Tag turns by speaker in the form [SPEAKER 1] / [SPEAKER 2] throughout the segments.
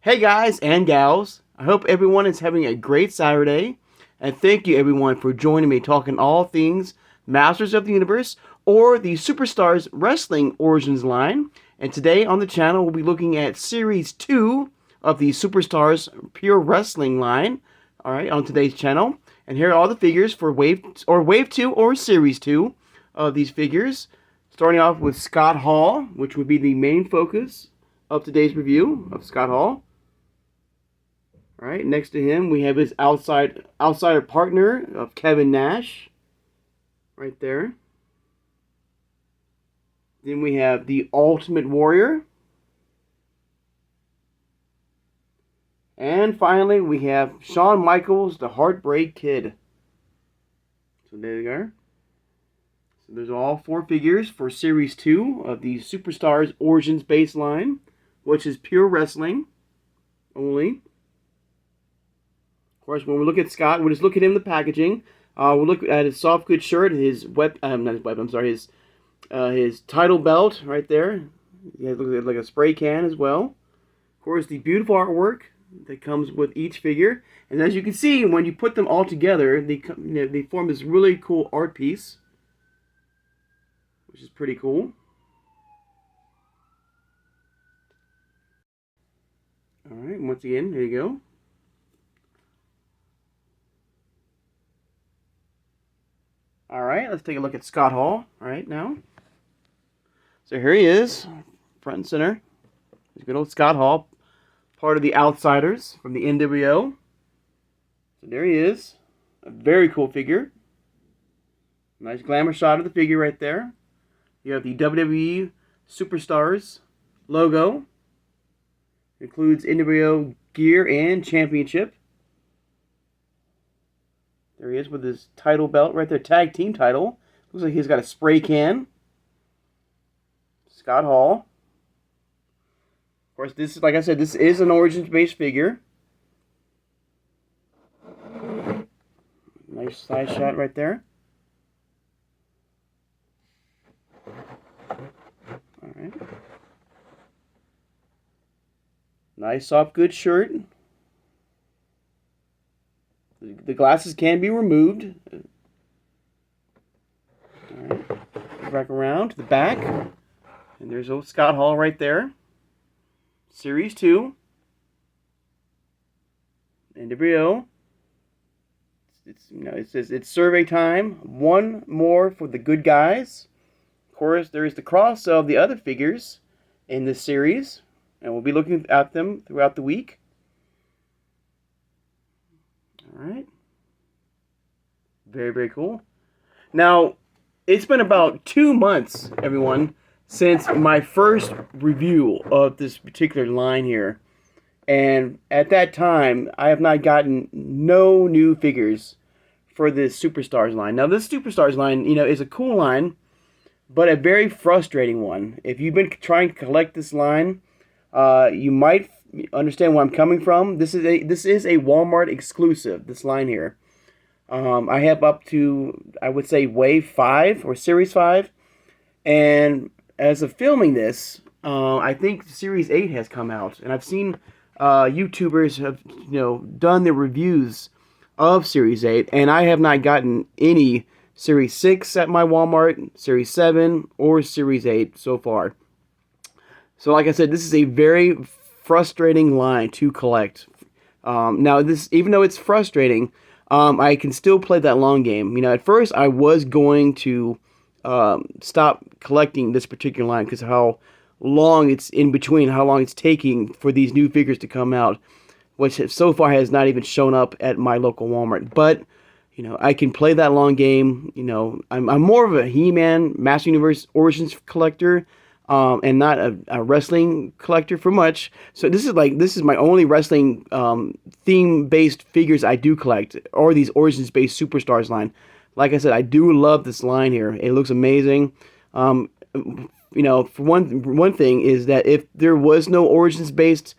[SPEAKER 1] Hey guys and gals, I hope everyone is having a great Saturday, and thank you everyone for joining me talking all things Masters of the Universe or the Superstars Wrestling Origins line. And today on the channel we'll be looking at Series 2 of the Superstars Pure Wrestling line, alright, on today's channel. And here are all the figures for Wave 2 or Series 2 of these figures. Starting off with Scott Hall, which would be the main focus of today's review of Scott Hall. All right, next to him we have his outsider partner of Kevin Nash, right there. Then we have the Ultimate Warrior. And finally we have Shawn Michaels, the Heartbreak Kid. So there you are. So there's all four figures for Series 2 of the Superstars Origins baseline, which is pure wrestling only. Of course, when we look at Scott, we'll just look at him in the packaging. We'll look at his soft goods shirt, his his title belt right there. He has like a spray can as well. Of course, the beautiful artwork that comes with each figure. And as you can see, when you put them all together, they form this really cool art piece, which is pretty cool. All right, and once again, there you go. All right, let's take a look at Scott Hall right now. So here he is, front and center. There's good old Scott Hall, part of the Outsiders from the NWO. So there he is, a very cool figure. Nice glamour shot of the figure right there. You have the WWE Superstars logo. Includes NWO gear and championship. There he is with his title belt right there, tag team title. Looks like he's got a spray can. Scott Hall. Of course, this is, like I said, this is an Origins-based figure. Nice side shot right there. All right. Nice soft goods shirt. The glasses can be removed. All right. Back around to the back. And there's old Scott Hall right there. Series 2. NWO. It says it's survey time. One more for the good guys. Of course, there is the cross of the other figures in this series. And we'll be looking at them throughout the week. Alright. Very, very cool. Now, it's been about 2 months, everyone, since my first review of this particular line here. And at that time, I have not gotten no new figures for this Superstars line. Now, this Superstars line, is a cool line, but a very frustrating one. If you've been trying to collect this line, you might understand where I'm coming from. This is a Walmart exclusive, this line here. I have up to, I would say, Wave 5 or Series 5. And as of filming this, I think Series 8 has come out. And I've seen YouTubers have, done their reviews of Series 8. And I have not gotten any Series 6 at my Walmart, Series 7, or Series 8 so far. So like I said, this is a very frustrating line to collect. Now, this, even though it's frustrating, I can still play that long game. At first I was going to stop collecting this particular line because how long it's in between, how long it's taking for these new figures to come out, which so far has not even shown up at my local Walmart. But I can play that long game. I'm more of a He-Man Master Universe Origins collector. And not a wrestling collector for much. So this is my only wrestling theme-based figures I do collect, or these Origins-based Superstars line. Like I said, I do love this line here. It looks amazing. For one thing is that if there was no Origins-based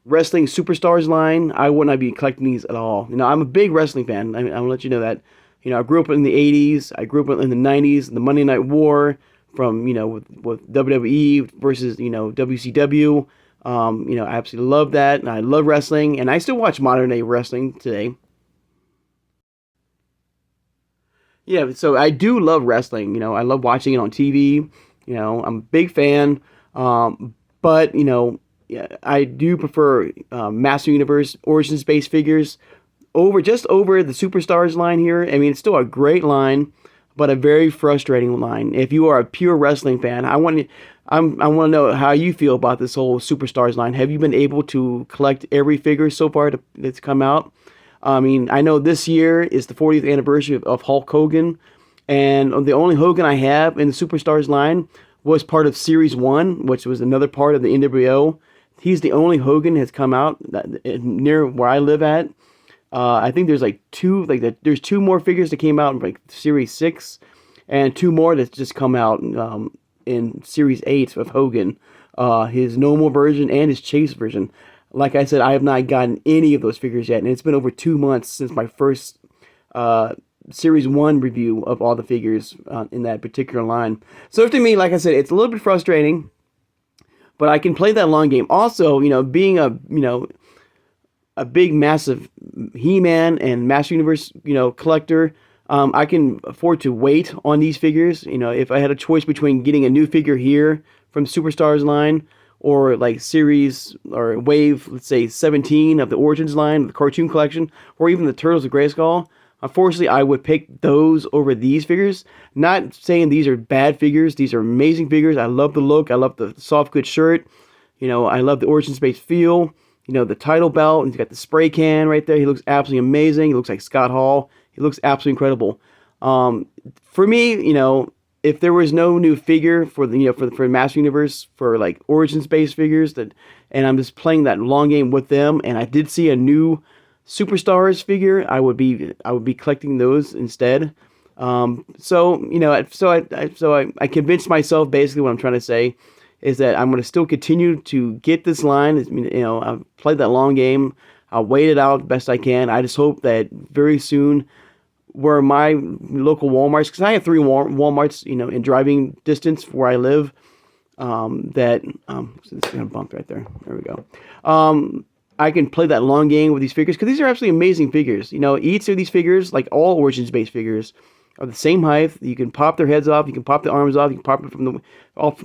[SPEAKER 1] wrestling Superstars line, I would not be collecting these at all. I'm a big wrestling fan. I'm gonna let you know that. I grew up in the 80s. I grew up in the 90s, the Monday Night War. From with WWE versus WCW, I absolutely love that. And I love wrestling, and I still watch modern day wrestling today. Yeah, so I do love wrestling. I love watching it on TV. I'm a big fan. But yeah, I do prefer Master Universe Origins based figures over the Superstars line here. I mean, it's still a great line, but a very frustrating line. If you are a pure wrestling fan, I want to know how you feel about this whole Superstars line. Have you been able to collect every figure so far that's come out? I mean, I know this year is the 40th anniversary of Hulk Hogan, and the only Hogan I have in the Superstars line was part of Series 1, which was another part of the NWO. He's the only Hogan that's come out near where I live at. I think there's like two, there's two more figures that came out in like Series 6, and two more that's just come out in Series 8 of Hogan, his normal version and his Chase version. Like I said, I have not gotten any of those figures yet, and it's been over 2 months since my first Series 1 review of all the figures in that particular line. So to me, like I said, it's a little bit frustrating, but I can play that long game. Also, being a big, massive He-Man and Master Universe, collector, I can afford to wait on these figures. If I had a choice between getting a new figure here from Superstars line or like series or wave, let's say 17 of the Origins line, the cartoon collection, or even the Turtles of Grayskull, unfortunately, I would pick those over these figures. Not saying these are bad figures. These are amazing figures. I love the look. I love the soft good shirt. I love the Origins based feel. The title belt, and he's got the spray can right there. He looks absolutely amazing. He looks like Scott Hall. He looks absolutely incredible. For me, if there was no new figure for the for Master Universe for like Origins based figures and I'm just playing that long game with them, and I did see a new Superstars figure, I would be collecting those instead. I convinced myself basically what I'm trying to say is that I'm going to still continue to get this line. I've played that long game. I'll wait it out best I can. I just hope that very soon, where my local Walmarts, because I have three Walmarts, in driving distance where I live, it's gonna bump right there. There we go. I can play that long game with these figures because these are absolutely amazing figures. Each of these figures, like all Origins-based figures, are the same height. You can pop their heads off. You can pop the arms off. You can pop it from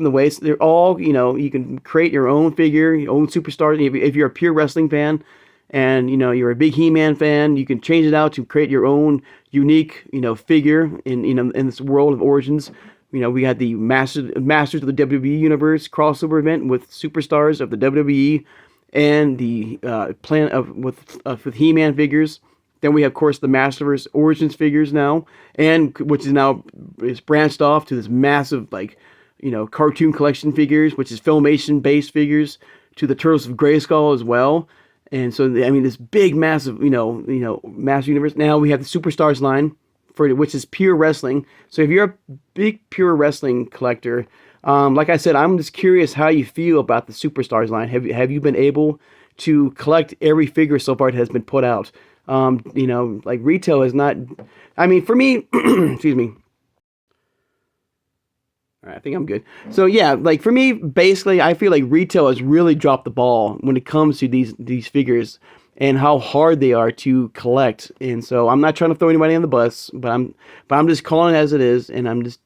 [SPEAKER 1] the waist. They're all, you can create your own figure, your own superstar. If you're a pure wrestling fan, and you're a big He-Man fan, you can change it out to create your own unique, figure in this world of Origins. We had the Masters of the WWE Universe crossover event with superstars of the WWE and the plan of with He-Man figures. Then we have, of course, the Masterverse Origins figures now, and which is branched off to this massive cartoon collection figures, which is Filmation based figures, to the Turtles of Grayskull as well. And so, I mean, this big, massive, Master Universe. Now we have the Superstars line, which is pure wrestling. So if you're a big pure wrestling collector, like I said, I'm just curious how you feel about the Superstars line. Have you been able to collect every figure so far that has been put out? Retail is not. I mean, for me, excuse me. All right, I think I'm good. So yeah, for me, basically, I feel like retail has really dropped the ball when it comes to these figures and how hard they are to collect. And so I'm not trying to throw anybody on the bus, but I'm just calling it as it is, and I'm just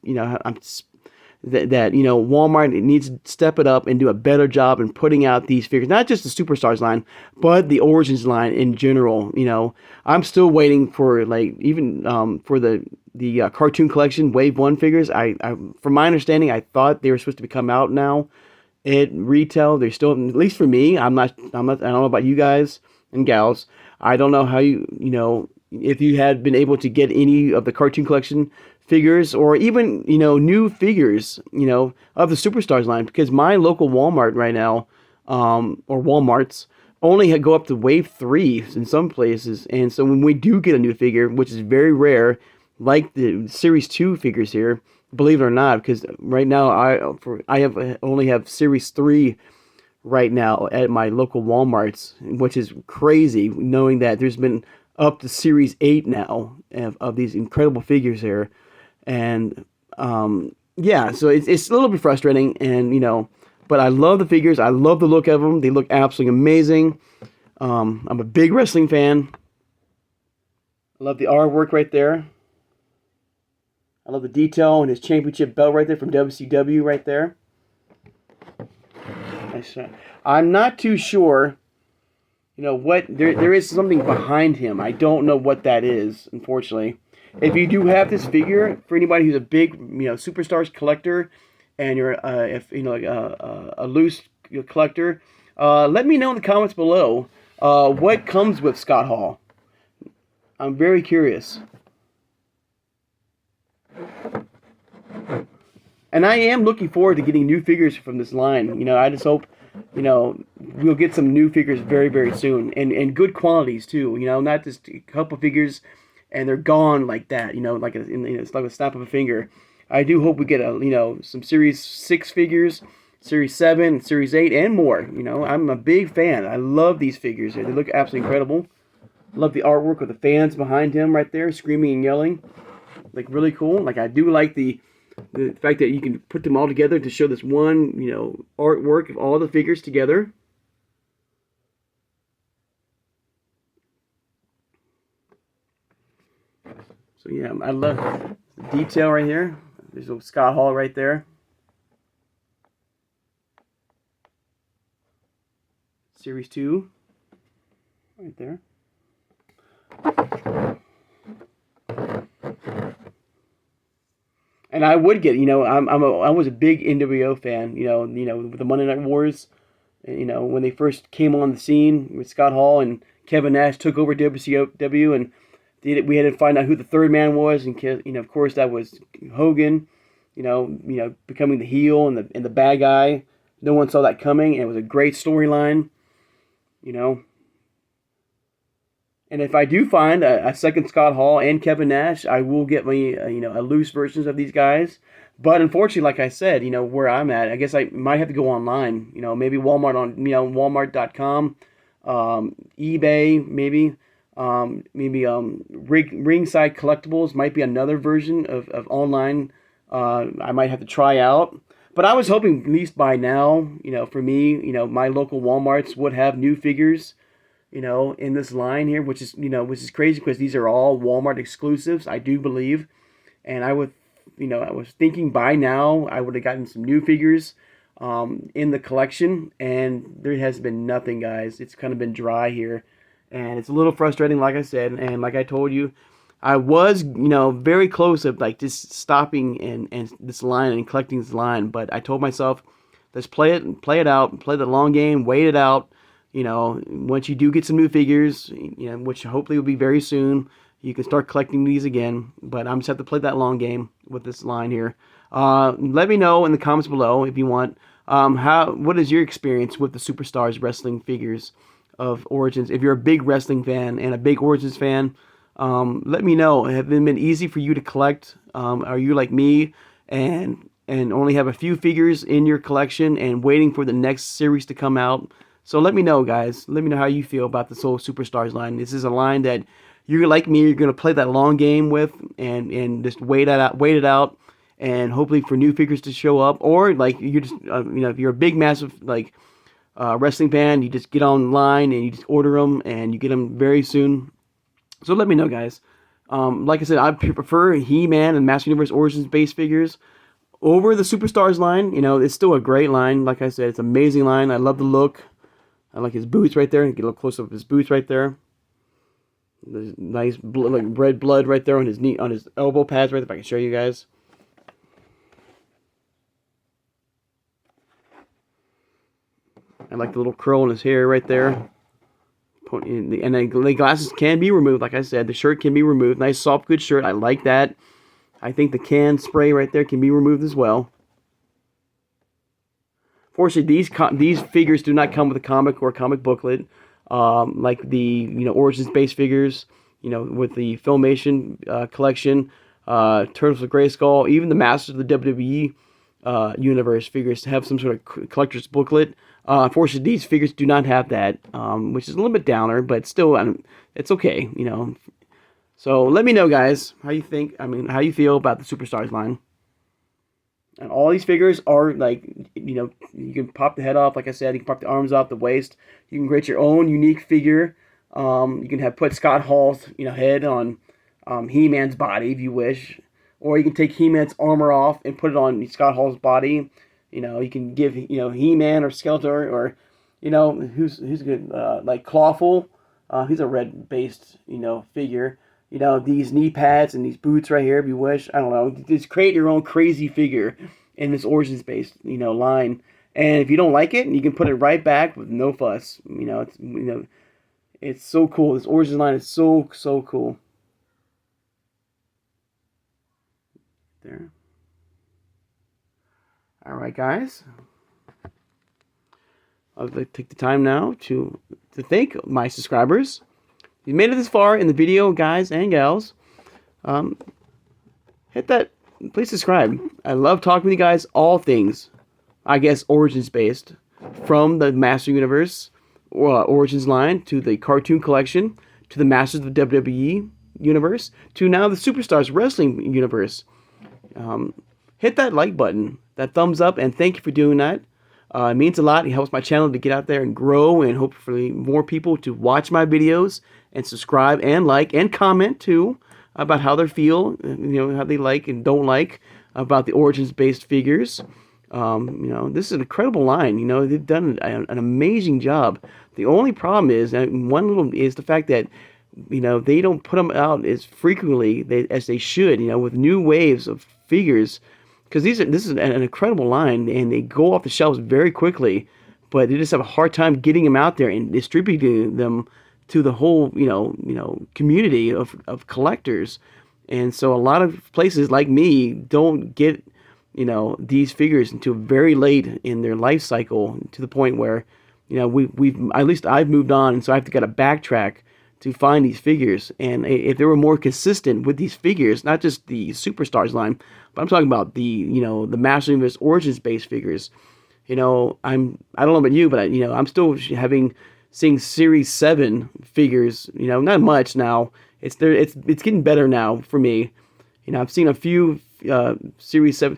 [SPEAKER 1] Walmart needs to step it up and do a better job in putting out these figures, not just the Superstars line, but the Origins line in general. I'm still waiting for for the cartoon collection Wave 1 figures. From my understanding, I thought they were supposed to come out now at retail. They're still, at least for me, I don't know about you guys and gals. I don't know how if you had been able to get any of the cartoon collection figures or even, new figures, of the Superstars line, because my local Walmart right now, or Walmarts, only go up to Wave 3 in some places. And so when we do get a new figure, which is very rare, like the Series 2 figures here, believe it or not, because right now I only have Series 3 right now at my local Walmarts, which is crazy, knowing that there's been up to Series 8 now of these incredible figures here. And yeah, so it's a little bit frustrating, and But I love the figures. I love the look of them. They look absolutely amazing. I'm a big wrestling fan. I love the artwork right there. I love the detail and his championship belt right there from WCW right there. I'm not too sure, what there is something behind him. I don't know what that is, unfortunately. If you do have this figure, for anybody who's a big, Superstars collector, and you're a loose collector, let me know in the comments below what comes with Scott Hall. I'm very curious. And I am looking forward to getting new figures from this line. I just hope, we'll get some new figures very, very soon. And good qualities, too. Not just a couple figures and they're gone like that. It's like a snap of a finger. I do hope we get some Series 6 figures, Series 7, Series 8, and more. I'm a big fan. I love these figures. They look absolutely incredible. Love the artwork with the fans behind him right there, screaming and yelling. Like, really cool. Like, I do like the fact that you can put them all together to show this one, artwork of all the figures together. So, yeah, I love the detail right here. There's a Scott Hall right there. Series 2. Right there. And I would get, I was a big NWO fan, with the Monday Night Wars, when they first came on the scene with Scott Hall and Kevin Nash took over WCW, and we had to find out who the third man was, and of course that was Hogan, becoming the heel and the bad guy. No one saw that coming, and it was a great storyline, And if I do find a second Scott Hall and Kevin Nash, I will get me, a loose versions of these guys. But unfortunately, like I said, where I'm at, I guess I might have to go online. Maybe Walmart on, Walmart.com, eBay, maybe Ringside Collectibles might be another version of online. I might have to try out. But I was hoping at least by now, for me, my local Walmarts would have new figures. In this line here, which is crazy because these are all Walmart exclusives, I do believe. And I was thinking by now I would have gotten some new figures in the collection, and there has been nothing, guys. It's kind of been dry here, and it's a little frustrating, like I said. And like I told you, I was, very close of like just stopping and this line and collecting this line, but I told myself, let's play it out, play the long game, wait it out. Once you do get some new figures, which hopefully will be very soon, you can start collecting these again. But I'm just have to play that long game with this line here. Let me know in the comments below if you want. What is your experience with the Superstars wrestling figures of Origins? If you're a big wrestling fan and a big Origins fan, let me know. Have they been easy for you to collect? Are you like me and only have a few figures in your collection and waiting for the next series to come out? So let me know, guys. Let me know how you feel about this whole Superstars line. This is a line that you're like me. You're gonna play that long game with, and just wait it out, and hopefully for new figures to show up. Or like you just, if you're a big, massive wrestling fan, you just get online and you just order them, and you get them very soon. So let me know, guys. Like I said, I prefer He-Man and Master Universe Origins base figures over the Superstars line. It's still a great line. Like I said, it's an amazing line. I love the look. I like his boots right there. Get a little close up of his boots right there. There's nice red blood right there on his knee, on his elbow pads right there. If I can show you guys. I like the little curl in his hair right there. And the glasses can be removed. Like I said, the shirt can be removed. Nice soft, good shirt. I like that. I think the can spray right there can be removed as well. Fortunately, these figures do not come with a comic or a comic booklet, like the Origins base figures, with the Filmation collection, Turtles of Grayskull, even the Masters of the WWE universe figures have some sort of collector's booklet. Unfortunately, these figures do not have that, which is a little bit downer, but still, it's okay, So let me know, guys, how you think. How you feel about the Superstars line. And all these figures are like, you can pop the head off, like I said, you can pop the arms off, the waist. You can create your own unique figure. You can put Scott Hall's, head on He-Man's body if you wish, or you can take He-Man's armor off and put it on Scott Hall's body. You can give He-Man or Skeletor or who's good like Clawful. He's a red based figure. These knee pads and these boots right here if you wish. I don't know. Just create your own crazy figure in this Origins based line. And if you don't like it, you can put it right back with no fuss. It's so cool. This Origins line is so cool. There. All right, guys. I'll take the time now to thank my subscribers. You made it this far in the video, guys and gals. Hit that. Please subscribe. I love talking with you guys. All things, I guess, Origins based, from the Master Universe Origins line to the cartoon collection to the Masters of the WWE universe to now the Superstars Wrestling universe. Hit that like button, that thumbs up, and thank you for doing that. It means a lot. It helps my channel to get out there and grow, and hopefully more people to watch my videos and subscribe and like and comment too about how they feel, how they like and don't like about the Origins-based figures. This is an incredible line. They've done an amazing job. The only problem is, is the fact that they don't put them out as frequently as they should. With new waves of figures. Because this is an incredible line, and they go off the shelves very quickly, but they just have a hard time getting them out there and distributing them to the whole, community of collectors. And so a lot of places like me don't get, these figures until very late in their life cycle, to the point where, we've at least I've moved on, and so I've got to backtrack to find these figures. And if they were more consistent with these figures, not just the Superstars line, but I'm talking about the the Master Universe Origins based figures. I don't know about you, but I'm still seeing Series 7 figures. Not much now. It's getting better now for me. I've seen a few Series 7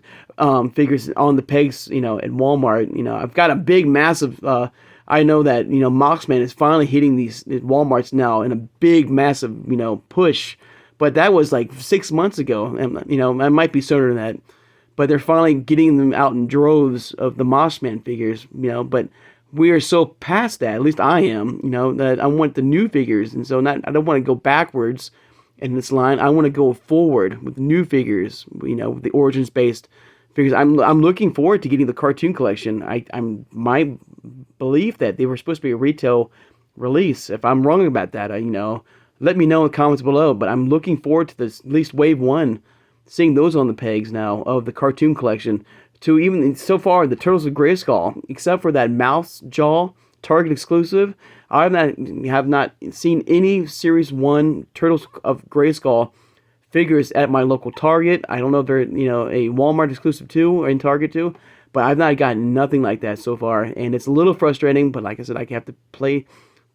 [SPEAKER 1] figures on the pegs. At Walmart. I've got a big, massive. I know that Moxman is finally hitting these Walmarts now in a big, massive push. But that was like 6 months ago, and I might be sooner than that. But they're finally getting them out in droves of the Mossman figures, But we are so past that. At least I am, that I want the new figures, and so I don't want to go backwards in this line. I want to go forward with new figures, with the Origins based figures. I'm looking forward to getting the cartoon collection. I'm my belief that they were supposed to be a retail release. If I'm wrong about that, let me know in the comments below, but I'm looking forward to this, at least Wave 1, seeing those on the pegs now of the cartoon collection, to even, so far, the Turtles of Grayskull, except for that mouse jaw Target exclusive. I have not seen any Series 1 Turtles of Grayskull figures at my local Target. I don't know if they're, a Walmart exclusive too, or in Target too, but I've not gotten nothing like that so far, and it's a little frustrating, but like I said, I have to play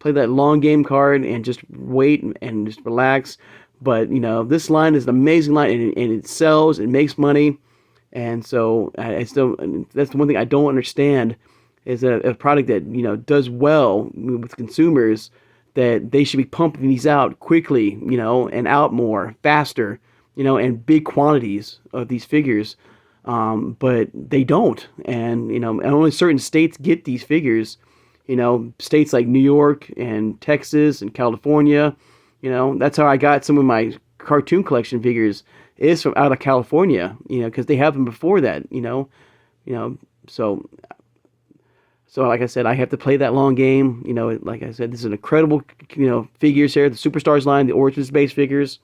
[SPEAKER 1] that long game card and just wait and just relax. But this line is an amazing line, and it sells, it makes money, and so I still, that's the one thing I don't understand, is that a product that does well with consumers, that they should be pumping these out quickly, and out more faster, and big quantities of these figures, but they don't, and and only certain states get these figures. States like New York and Texas and California. That's how I got some of my cartoon collection figures, is from out of California, because they have them before that, so like I said, I have to play that long game. Like I said, this is an incredible, figures here, the Superstars line, the Origins-based figures,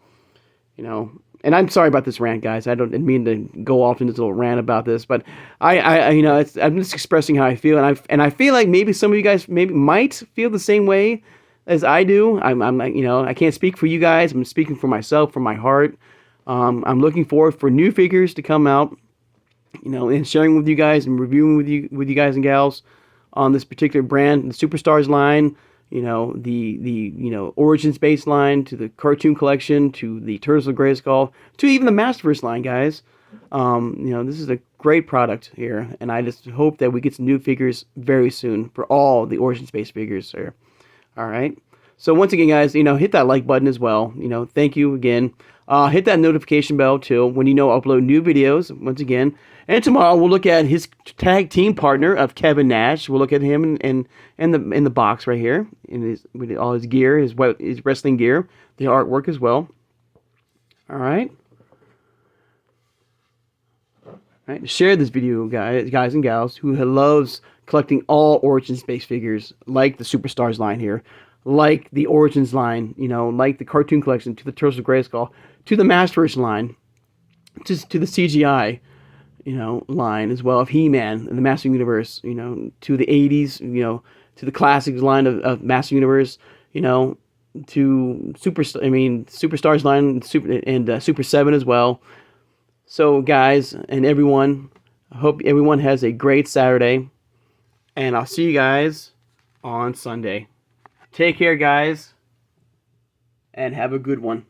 [SPEAKER 1] And I'm sorry about this rant, guys. I didn't mean to go off into this little rant about this, but I'm just expressing how I feel, and I feel like maybe some of you guys might feel the same way as I do. I can't speak for you guys. I'm speaking for myself, from my heart. I'm looking forward for new figures to come out, and sharing with you guys and reviewing with you guys and gals on this particular brand, the Superstars line. The Origins-based line, to the cartoon collection, to the Turtles of Grayskull, to even the Masterverse line, guys. You know, this is a great product here, and I just hope that we get some new figures very soon for all the Origins based figures here. All right. So once again, guys, you know, hit that like button as well. You know, thank you again. Hit that notification bell too when you know I upload new videos. Once again, and tomorrow we'll look at his tag team partner of Kevin Nash. We'll look at him in the box right here in his with all his gear, his wrestling gear, the artwork as well. All right. All right. Share this video, guys and gals who loves collecting all Origins-based figures, like the Superstars line here, like the Origins line, you know, like the cartoon collection, to the Turtles of Grayskull, to the Masters line, to the CGI, you know, line as well of He-Man and the Master Universe, you know, to the 80s, you know, to the classics line of Master Universe, you know, to Superstars line, Super 7 as well. So, guys and everyone, I hope everyone has a great Saturday, and I'll see you guys on Sunday. Take care, guys, and have a good one.